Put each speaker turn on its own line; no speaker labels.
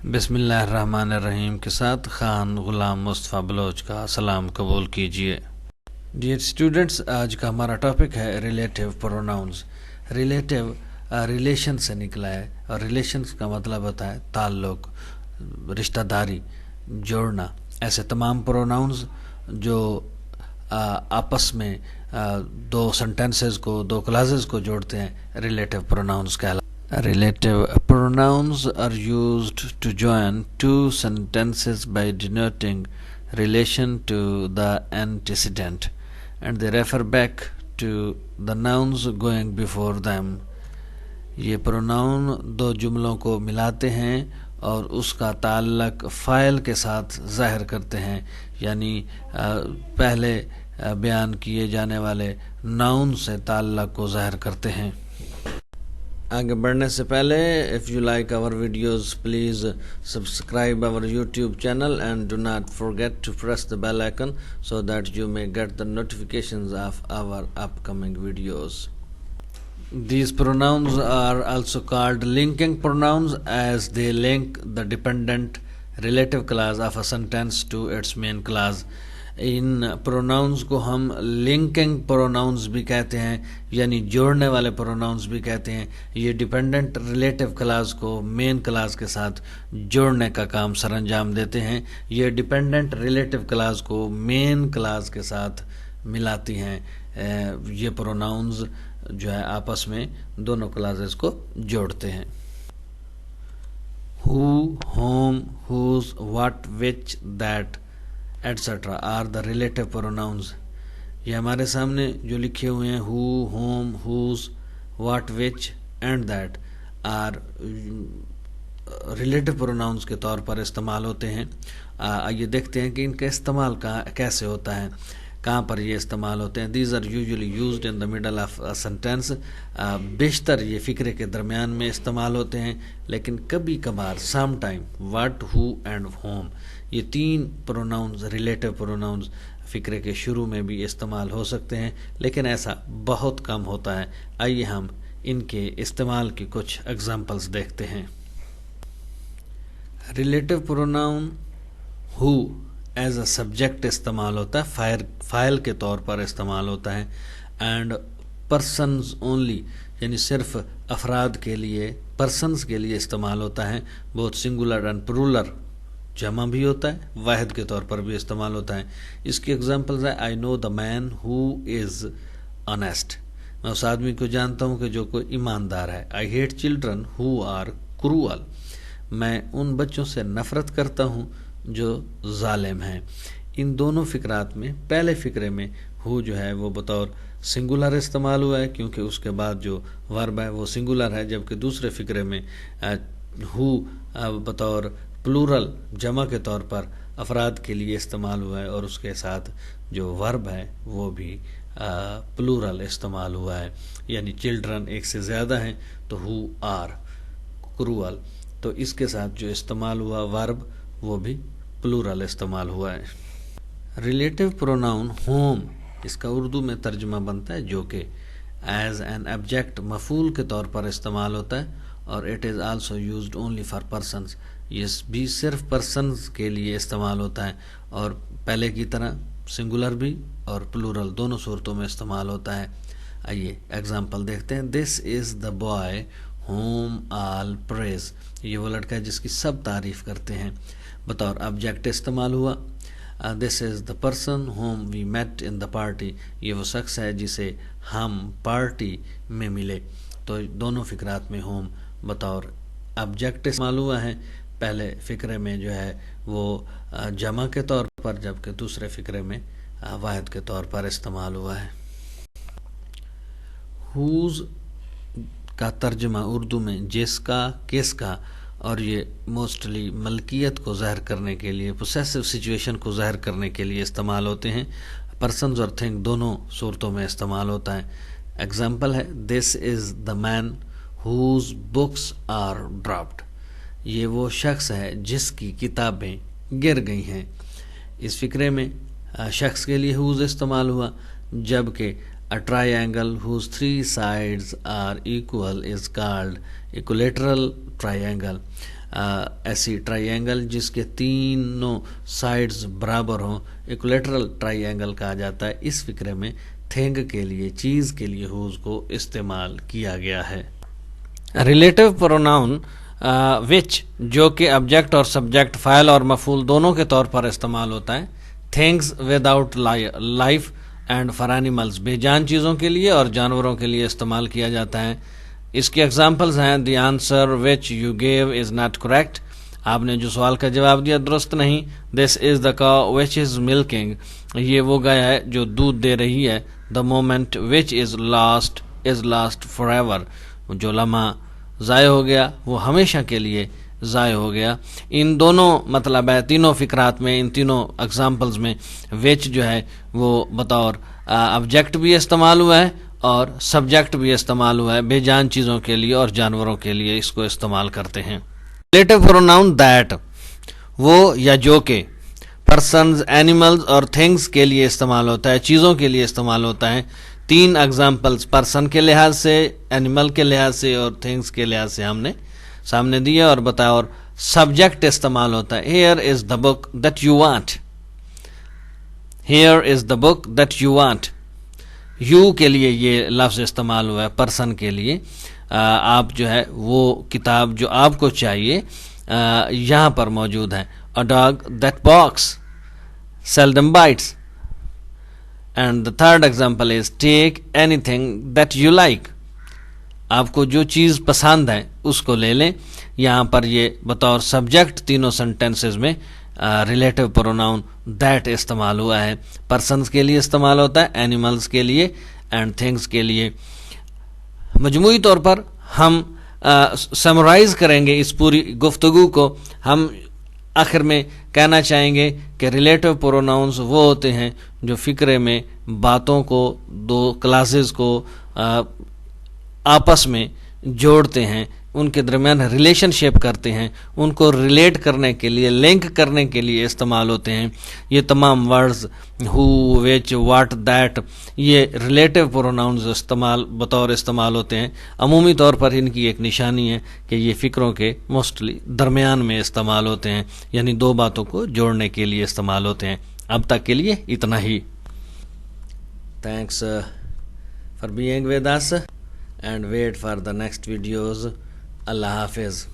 बिस्मिल्लाहिर्रहमानिर्रहीम के साथ खान गुलाम मुस्तफ़ा बलोच का सलाम कबूल कीजिए। डियर स्टूडेंट्स, आज का हमारा टॉपिक है रिलेटिव प्रोनाउंस। रिलेटिव रिलेशन से निकला है और रिलेशंस का मतलब होता है ताल्लुक, रिश्तेदारी, जोड़ना। ऐसे तमाम प्रोनाउंस जो आपस में दो सेंटेंसेस को, दो क्लासेस को जोड़ते हैं, रिलेटिव प्रोनाउंस कहलाते हैं। Relative pronouns are used to join two sentences by denoting relation to the antecedent, and they refer back to the nouns going before them. ये प्रोनाउन दो जुमलों को मिलाते हैं और उसका ताल्लुक फ़ाइल के साथ ज़ाहिर करते हैं, यानी पहले बयान किए जाने वाले नाउन से ताल्लुक को ज़ाहिर करते हैं। आगे बढ़ने से पहले, if you like our videos please subscribe our YouTube channel and do not forget to press the bell icon so that you may get the notifications of our upcoming videos. These pronouns are also called linking pronouns as they link the dependent relative clause of a sentence to its main clause. इन pronouns को हम linking pronounce भी कहते हैं, यानी जोड़ने वाले pronounce भी कहते हैं। ये डिपेंडेंट रिलेटिव क्लास को मेन क्लास के साथ जोड़ने का काम सरअंजाम देते हैं। ये डिपेंडेंट रिलेटिव क्लास को मेन क्लास के साथ मिलाती हैं। ये प्रोनाउंस जो है आपस में दोनों क्लासेस को जोड़ते हैं। Who, whom, whose, what, which, that etcetera are the relative pronouns. ये हमारे सामने जो लिखे हुए हैं, who, whom, whose, what, which and that are relative pronouns के तौर पर इस्तेमाल होते हैं। आइए देखते हैं कि इनका इस्तेमाल कैसे होता है, कहाँ पर ये इस्तेमाल होते हैं। These are usually used in the middle of a sentence. बेशतर ये फ़िक्रे के दरमियान में इस्तेमाल होते हैं, लेकिन कभी कभार some time what, who and whom, ये तीन प्रोनाउंस रिलेटिव प्रोनाउंस फ़िक्रे के शुरू में भी इस्तेमाल हो सकते हैं, लेकिन ऐसा बहुत कम होता है। आइए हम इनके इस्तेमाल की कुछ एग्जांपल्स देखते हैं। Relative pronoun who as a subject इस्तेमाल होता है, फाइल के तौर पर इस्तेमाल होता है। एंड पर्सन्स ओनली, यानी सिर्फ अफराद के लिए, पर्सन्स के लिए इस्तेमाल होता है। बोथ सिंगुलर एंड प्लूरल, जमा भी होता है, वाहिद के तौर पर भी इस्तेमाल होता है। इसकी एग्जांपल्स है, I know the man who is honest, मैं उस आदमी को जानता हूँ कि जो कोई ईमानदार है। I hate children who are cruel, मैं उन बच्चों से नफ़रत करता हूँ जो जालिम हैं। इन दोनों फ़िक्रात में पहले फ़िक्रे में हु जो है वो बतौर सिंगुलर इस्तेमाल हुआ है, क्योंकि उसके बाद जो वर्ब है वो सिंगुलर है, जबकि दूसरे फ़िक्रे में हु बतौर प्लूरल, जमा के तौर पर अफराद के लिए इस्तेमाल हुआ है, और उसके साथ जो वर्ब है वो भी प्लूरल इस्तेमाल हुआ है, यानी चिल्ड्रन एक से ज़्यादा हैं तो हु आर क्रूअल, तो इसके साथ जो इस्तेमाल हुआ वर्ब वो भी प्लूरल इस्तेमाल हुआ है। रिलेटिव प्रोनाउन होम, इसका उर्दू में तर्जुमा बनता है जो कि एज एन ऑब्जेक्ट, मफूल के तौर पर इस्तेमाल होता है, और it is also used only for persons, ये भी सिर्फ पर्सन्स के लिए इस्तेमाल होता है, और पहले की तरह सिंगुलर भी और प्लूरल दोनों सूरतों में इस्तेमाल होता है। आइए एग्जांपल देखते हैं। This is the boy home all praise, ये वो लड़का है जिसकी सब तारीफ़ करते हैं, बतौर ऑब्जेक्ट इस्तेमाल हुआ। This is the person whom we met in the party, ये वो शख्स है जिसे हम पार्टी में मिले। तो दोनों फ़िक्रात में होम बतौर ऑब्जेक्ट इस्तेमाल हुआ है। पहले फ़िक्रे में जो है वो जमा के तौर पर, जबकि दूसरे फ़िक्रे में वाहिद के तौर पर इस्तेमाल हुआ है। हुज़ का तर्जुमा उर्दू में जिसका, किसका, और ये मोस्टली मलकियत को ज़ाहिर करने के लिए, पोसेसिव सिचुएशन को ज़ाहिर करने के लिए इस्तेमाल होते हैं। पर्सन्स और थिंग दोनों सूरतों में इस्तेमाल होता है। एग्जाम्पल है, this is the man whose books are dropped, ये वो शख्स है जिसकी किताबें गिर गई हैं। इस फ़िक्रे में शख्स के लिए हुज़ इस्तेमाल हुआ, जबकि A triangle whose three sides are equal is called equilateral triangle. ایسی ٹرائی اینگل جس کے تینوں سائڈز برابر ہوں، ایکولیٹرل ٹرائی اینگل کہا جاتا ہے. اس فقرے میں تھنگ کے لیے، چیز کے لیے ہوز کو استعمال کیا گیا ہے. ریلیٹو پروناؤن وچ جو کہ آبجیکٹ اور سبجیکٹ، فاعل اور مفعول دونوں کے طور پر استعمال ہوتا ہے. Things without life and for animals بے جان چیزوں کے لیے اور جانوروں کے لیے استعمال کیا جاتا ہے. اس کی ایگزامپلز ہیں the answer which you give is not correct, آپ نے جو سوال کا جواب دیا درست نہیں. دس از دا کاؤ وچ از ملکنگ، یہ وہ گائے ہے جو دودھ دے رہی ہے. The moment which is last for ever, جو لمحہ ضائع ہو گیا وہ ہمیشہ کے لیے ضائع ہو گیا. ان دونوں مطلب ہے تینوں فقرات میں، ان تینوں اگزامپلز میں وچ جو ہے وہ بطور آبجیکٹ بھی استعمال ہوا ہے اور سبجیکٹ بھی استعمال ہوا ہے. بے جان چیزوں کے لیے اور جانوروں کے لیے اس کو استعمال کرتے ہیں. ریلیٹو پروناؤن دیٹ وہ یا جو کہ پرسنز، اینیملز اور تھنگز کے لیے استعمال ہوتا ہے، چیزوں کے لیے استعمال ہوتا ہے. 3 ایگزامپلز پرسن کے لحاظ سے، اینیمل کے لحاظ سے اور تھنگز کے لحاظ سے ہم نے سامنے دیا اور بتایا. اور سبجیکٹ استعمال ہوتا ہے، here is the book that you want, here is the book that you want. You کے لیے یہ لفظ استعمال ہوا ہے، پرسن کے لیے. آپ جو ہے وہ کتاب جو آپ کو چاہیے یہاں پر موجود ہے. A dog that barks seldom bites. And the third example is take anything that you like. آپ کو جو چیز پسند ہے اس کو لے لیں. یہاں پر یہ بطور سبجیکٹ تینوں سینٹینسز میں ریلیٹو پروناؤن دیٹ استعمال ہوا ہے. پرسنز کے لیے استعمال ہوتا ہے، اینیملز کے لیے اینڈ تھنگز کے لیے. مجموعی طور پر ہم سمرائز کریں گے اس پوری گفتگو کو. ہم آخر میں کہنا چاہیں گے کہ ریلیٹو پروناؤنز وہ ہوتے ہیں جو فقرے میں باتوں کو، دو کلاسز کو آپس میں جوڑتے ہیں، ان کے درمیان ریلیشن شپ کرتے ہیں، ان کو ریلیٹ کرنے کے لیے، لنک کرنے کے لیے استعمال ہوتے ہیں. یہ تمام words who, which, what, that, یہ ریلیٹو پروناؤنز بطور استعمال ہوتے ہیں. عمومی طور پر ان کی ایک نشانی ہے کہ یہ فقروں کے موسٹلی درمیان میں استعمال ہوتے ہیں، یعنی دو باتوں کو جوڑنے کے لیے استعمال ہوتے ہیں. اب تک کے لیے اتنا ہی. Thanks for being with us and wait for the next videos. اللہ حافظ.